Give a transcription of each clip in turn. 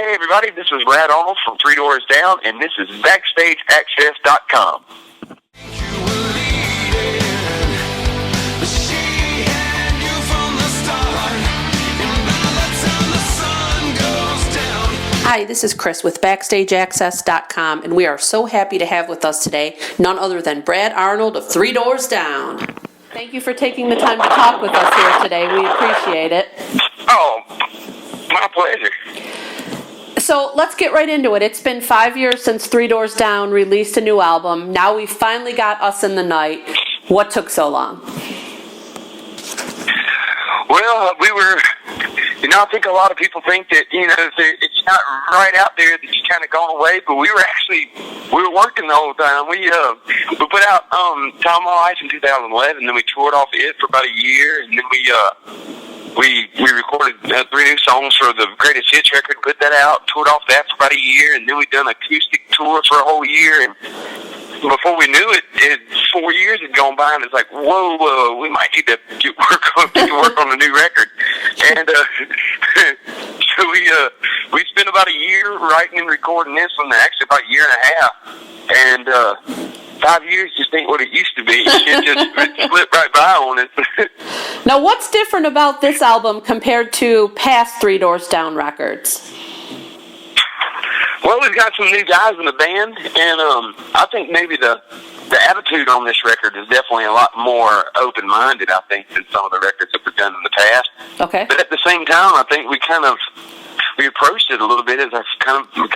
Hey, everybody, this is Brad Arnold from 3 Doors Down, and this is BackstageAxxess.com. Hi, this is Chris with BackstageAxxess.com, and we are so happy to have with us today none other than Brad Arnold of 3 Doors Down. Thank you for taking the time to talk with us here today. We appreciate it. Oh, my pleasure. So let's get right into it. It's been 5 years since 3 Doors Down released a new album. Now we finally got Us in the Night. What took so long? Well, I think a lot of people think that, it's not right out there, that it's kind of gone away, but we were working the whole time. We put out Time of Life in 2011, and then we toured off it for about a year, and then we recorded 3 new songs for the Greatest Hits record, put that out, toured off that for about a year, and then we done an acoustic tour for a whole year, and before we knew it, 4 years had gone by, and it's like, whoa, we might need to work on a new record. And so we spent about a year writing and recording this one, actually about a year and a half. And 5 years just ain't what it used to be. It just slipped right by on us. Now, what's different about this album compared to past 3 Doors Down records? Well, we've got some new guys in the band, and I think maybe the attitude on this record is definitely a lot more open-minded, I think, than some of the records that we've done in the past. Okay. But at the same time, I think we approached it a little bit as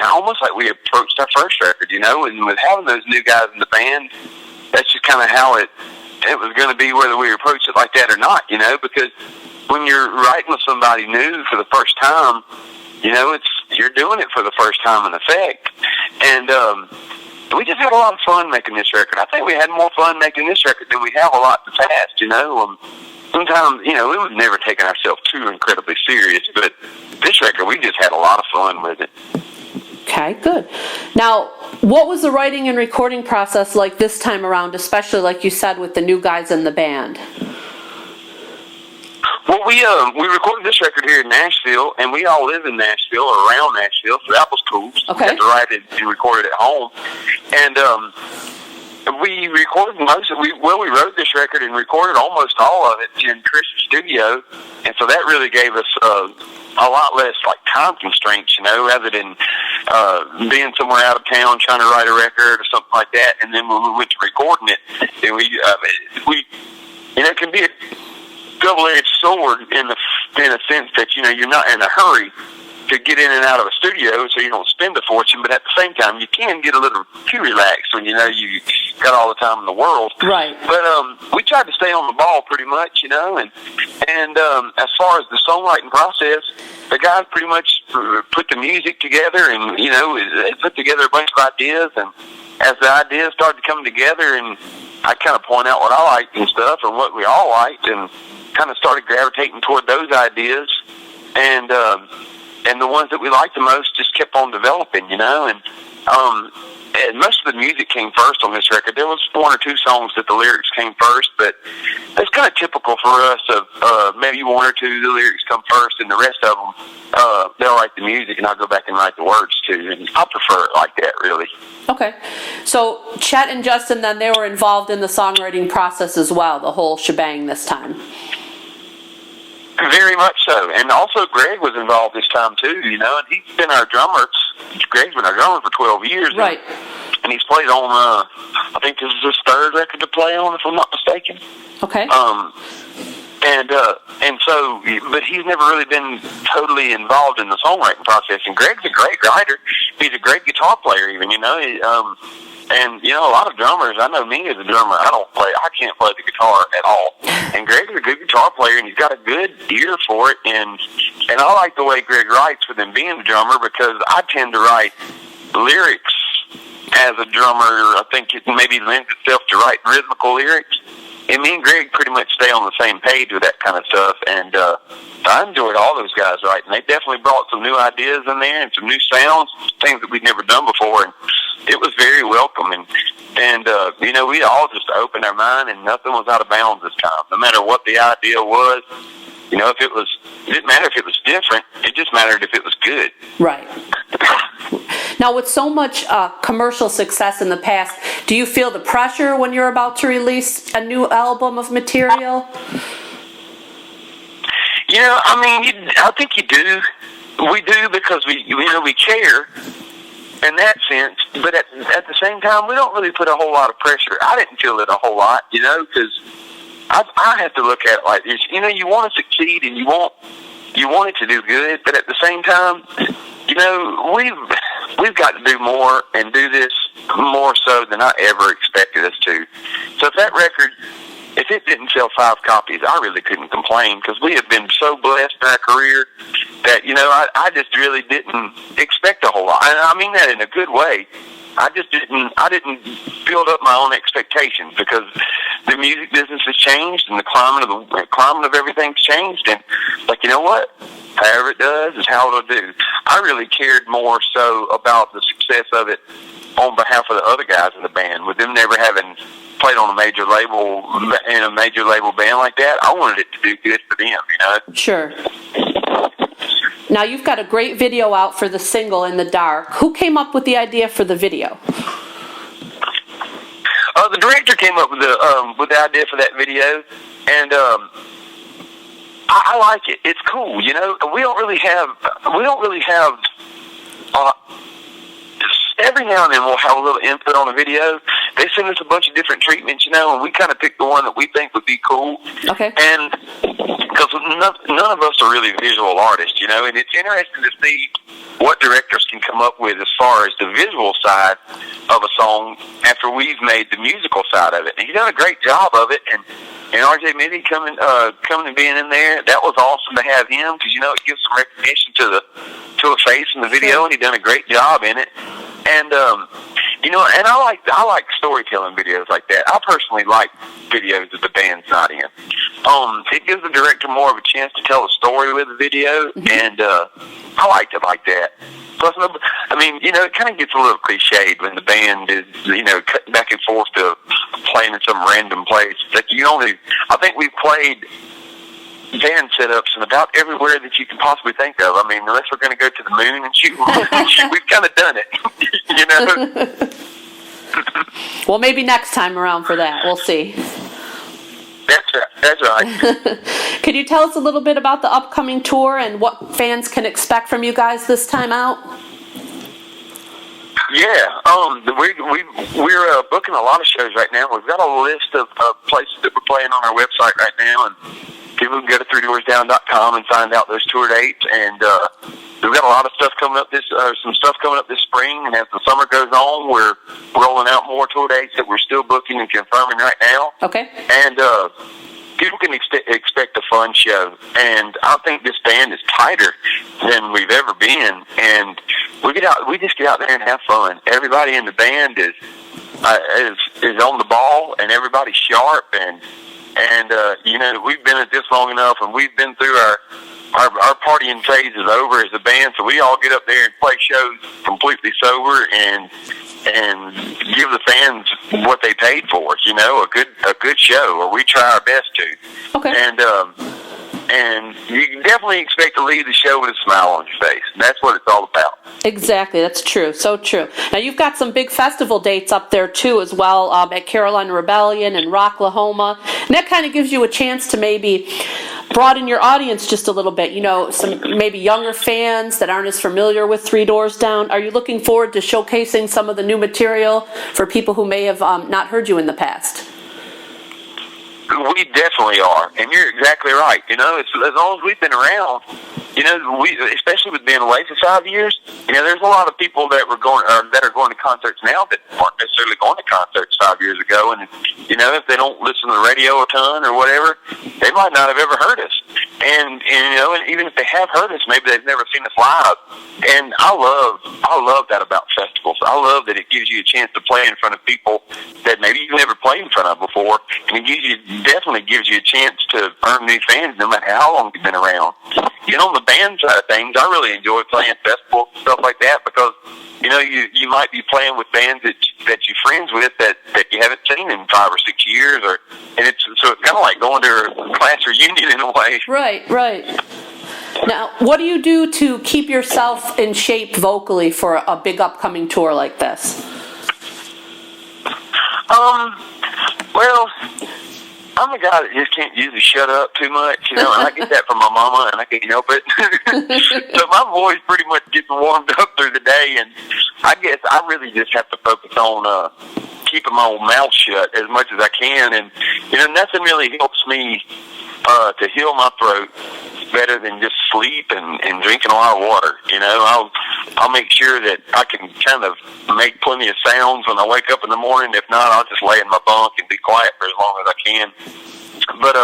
almost like we approached our first record, and with having those new guys in the band, that's just kind of how it was going to be, whether we approached it like that or not, because when you're writing with somebody new for the first time, you're doing it for the first time in effect. And we just had a lot of fun making this record. I think we had more fun making this record than we have a lot in the past, Sometimes, we've never taken ourselves too incredibly serious, but this record, we just had a lot of fun with it. Okay, good. Now, what was the writing and recording process like this time around, especially like you said with the new guys in the band? Well, we recorded this record here in Nashville, and we all live in Nashville or around Nashville, so that was cool. So okay. We had to write it and record it at home, and we recorded we wrote this record and recorded almost all of it in Chris's studio, and so that really gave us a lot less time constraints, rather than being somewhere out of town trying to write a record or something like that. And then when we went to recording it, then it can be a double-edged sword in a sense that you're not in a hurry to get in and out of a studio, so you don't spend a fortune. But at the same time, you can get a little too relaxed when you got all the time in the world. Right. But we tried to stay on the ball pretty much, and as far as the songwriting process, the guys pretty much put the music together, and they put together a bunch of ideas. And as the ideas started to come together, and I kind of point out what I liked and stuff, and what we all liked, and kind of started gravitating toward those ideas, and the ones that we liked the most just kept on developing, and most of the music came first on this record. There was 1 or 2 songs that the lyrics came first, but that's kind of typical for us of maybe 1 or 2 the lyrics come first, and the rest of them they'll write the music, and I'll go back and write the words too, and I prefer it like that, really. Okay. So Chet and Justin, then, they were involved in the songwriting process as well, the whole shebang this time. Very much so. And also Greg was involved this time too, and he's been our drummer. Greg's been our drummer for 12 years. Right. And he's played on, I think this is his 3rd record to play on, if I'm not mistaken. Okay. And so, but he's never really been totally involved in the songwriting process. And Greg's a great writer. He's a great guitar player even, And, a lot of drummers, I know me as a drummer, I can't play the guitar at all. And Greg's a good guitar player, and he's got a good ear for it. And I like the way Greg writes with him being a drummer, because I tend to write lyrics as a drummer. I think it maybe lends itself to write rhythmical lyrics. And me and Greg pretty much stay on the same page with that kind of stuff. And I enjoyed all those guys writing. They definitely brought some new ideas in there and some new sounds, things that we'd never done before. And it was very welcome, and we all just opened our mind, and nothing was out of bounds this time. No matter what the idea was, it didn't matter if it was different. It just mattered if it was good. Right. Now, with so much commercial success in the past, do you feel the pressure when you're about to release a new album of material? I think you do. We do because we care in that sense, but at the same time, we don't really put a whole lot of pressure. I didn't feel it a whole lot, because I have to look at it like this. You want to succeed and you want it to do good, but at the same time, we've got to do more and do this more so than I ever expected us to. So if it didn't sell 5 copies, I really couldn't complain, because we have been so blessed in our career that, I just really didn't expect a whole lot. And I mean that in a good way. I didn't build up my own expectations, because the music business has changed and the climate of everything's changed, and you know what? However it does is how it'll do. I really cared more so about the success of it on behalf of the other guys in the band, with them never having played on a major label band like that. I wanted it to do good for them, Sure. Now, you've got a great video out for the single In the Dark. Who came up with the idea for the video? The director came up with the idea for that video, and I like it. It's cool, We don't really have. Every now and then we'll have a little input on a video. They send us a bunch of different treatments, and we kind of pick the one that we think would be cool. Okay. And because none of us are really visual artists, and it's interesting to see what directors can come up with as far as the visual side of a song after we've made the musical side of it. And he's done a great job of it, and R.J. Mitty coming and being in there, that was awesome to have him, because it gives some recognition to a face in the video, and he done a great job in it. And and I like storytelling videos like that. I personally like videos that the band's not in. It gives the director more of a chance to tell a story with the video, and I liked it like that. Plus, it kind of gets a little cliched when the band is, cutting back and forth to playing in some random place. I think we've played band setups in about everywhere that you can possibly think of. Unless we're going to go to the moon and shoot, we've kind of done it, Well, maybe next time around for that. We'll see. That's right. Could you tell us a little bit about the upcoming tour and what fans can expect from you guys this time out? Yeah, we're booking a lot of shows right now. We've got a list of places that we're playing on our website right now, and people can go to 3doorsdown.com and find out those tour dates. And we've got a lot of stuff coming up some stuff coming up this spring. And as the summer goes on, we're rolling out more tour dates that we're still booking and confirming right now. Okay. And people can expect a fun show. And I think this band is tighter than we've ever been. And we just get out there and have fun. Everybody in the band is on the ball, and everybody's sharp, and we've been at this long enough, and we've been through our partying phase is over as a band, so we all get up there and play shows completely sober and give the fans what they paid for, a good show, or we try our best to. Okay. And you can definitely expect to leave the show with a smile on your face. And that's what it's all about. Exactly. That's true. So true. Now, you've got some big festival dates up there, too, as well, at Carolina Rebellion and Rocklahoma. And that kind of gives you a chance to maybe broaden your audience just a little bit. Some maybe younger fans that aren't as familiar with Three Doors Down. Are you looking forward to showcasing some of the new material for people who may have not heard you in the past? We definitely are, and you're exactly right. As long as we've been around, especially with being away for 5 years, there's a lot of people that are going to concerts now that weren't necessarily going to concerts 5 years ago, and if they don't listen to the radio a ton or whatever, they might not have ever heard us. And even if they have heard us, maybe they've never seen us live. And I love that about festivals. I love that it gives you a chance to play in front of people that maybe you've never played in front of before, and it definitely gives you a chance to earn new fans no matter how long you've been around. On the band side of things, I really enjoy playing festivals and stuff like that, because you might be playing with bands that you're friends with that you haven't seen in 5 or 6 years, and it's kind of like going to a class reunion in a way. Right. Now, what do you do to keep yourself in shape vocally for a big upcoming tour like this? Well, I'm a guy that just can't usually shut up too much, and I get that from my mama, and I can't help it. So my voice pretty much gets warmed up through the day, and I guess I really just have to focus on keeping my old mouth shut as much as I can, and nothing really helps me to heal my throat better than just sleep and drinking a lot of water. I'll make sure that I can kind of make plenty of sounds when I wake up in the morning. If not, I'll just lay in my bunk and be quiet for as long as I can. But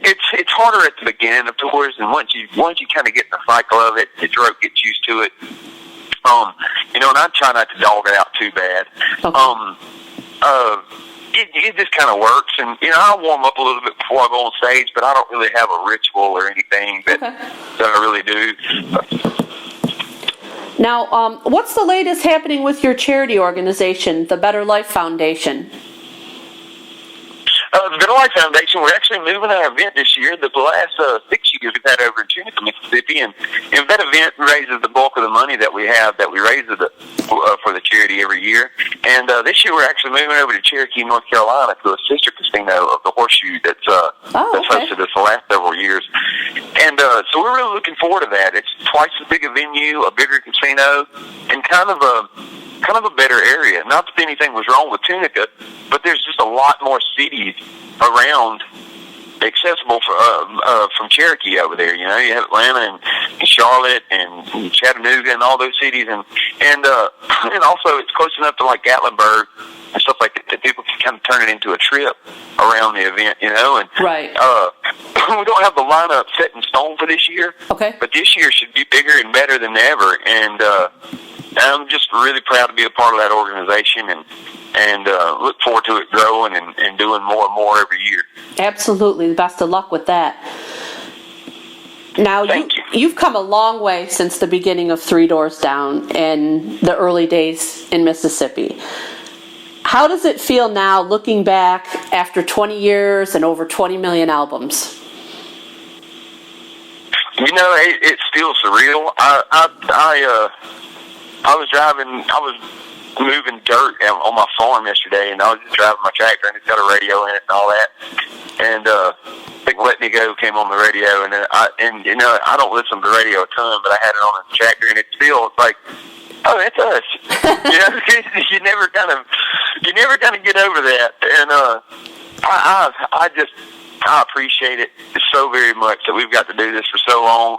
it's harder at the beginning of tours, and once you kind of get in the cycle of it, your throat gets used to it. And I try not to dog it out too bad. Okay. It just kind of works, and I warm up a little bit before I go on stage, but I don't really have a ritual or anything that I really do. Now, what's the latest happening with your charity organization, the Better Life Foundation? The Better Life Foundation, we're actually moving our event this year. The last 6 years we've had over in Tunica, Mississippi, and that event raises the bulk of the money that we raise for the charity every year. And this year we're actually moving over to Cherokee, North Carolina, to a sister casino of the Horseshoe that's hosted us the last several years. And so we're really looking forward to that. It's twice as big a venue, a bigger casino, and kind of a better area. Not that anything was wrong with Tunica, but there's just a lot more cities around accessible from Cherokee over there. You have Atlanta and Charlotte and Chattanooga and all those cities, and also it's close enough to like Gatlinburg and stuff like that people can kind of turn it into a trip around the event. And right. We don't have the lineup set in stone for this year. Okay. But this year should be bigger and better than ever, and I'm just really proud to be a part of that organization, and look forward to it growing and doing more and more every year. Absolutely. Best of luck with that. Now, you've come a long way since the beginning of Three Doors Down in the early days in Mississippi. How does it feel now, looking back after 20 years and over 20 million albums? It's still surreal. I was moving dirt on my farm yesterday, and I was just driving my tractor, and it's got a radio in it and all that. And I think Let Me Go came on the radio, and I don't listen to the radio a ton, but I had it on the tractor, and it's like, oh, that's us. You never kind of get over that, and I appreciate it so very much that we've got to do this for so long,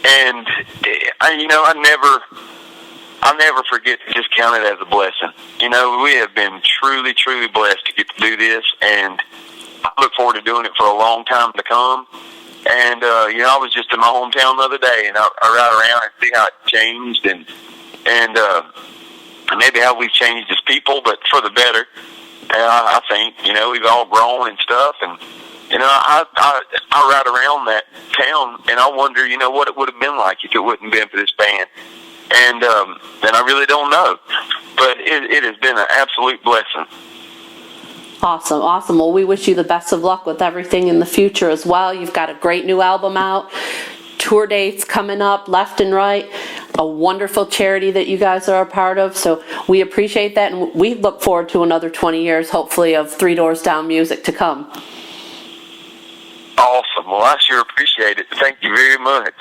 and I'll never forget to just count it as a blessing. We have been truly, truly blessed to get to do this, and I look forward to doing it for a long time to come. And I was just in my hometown the other day, and I ride around and see how it changed, and maybe how we've changed as people, but for the better. And I think we've all grown and stuff, and I ride around that town, and I wonder what it would have been like if it wouldn't have been for this band. And I really don't know, but it has been an absolute blessing. Awesome. Well, we wish you the best of luck with everything in the future as well. You've got a great new album out, tour dates coming up left and right, a wonderful charity that you guys are a part of. So we appreciate that, and we look forward to another 20 years, hopefully, of Three Doors Down music to come. Awesome. Well, I sure appreciate it. Thank you very much.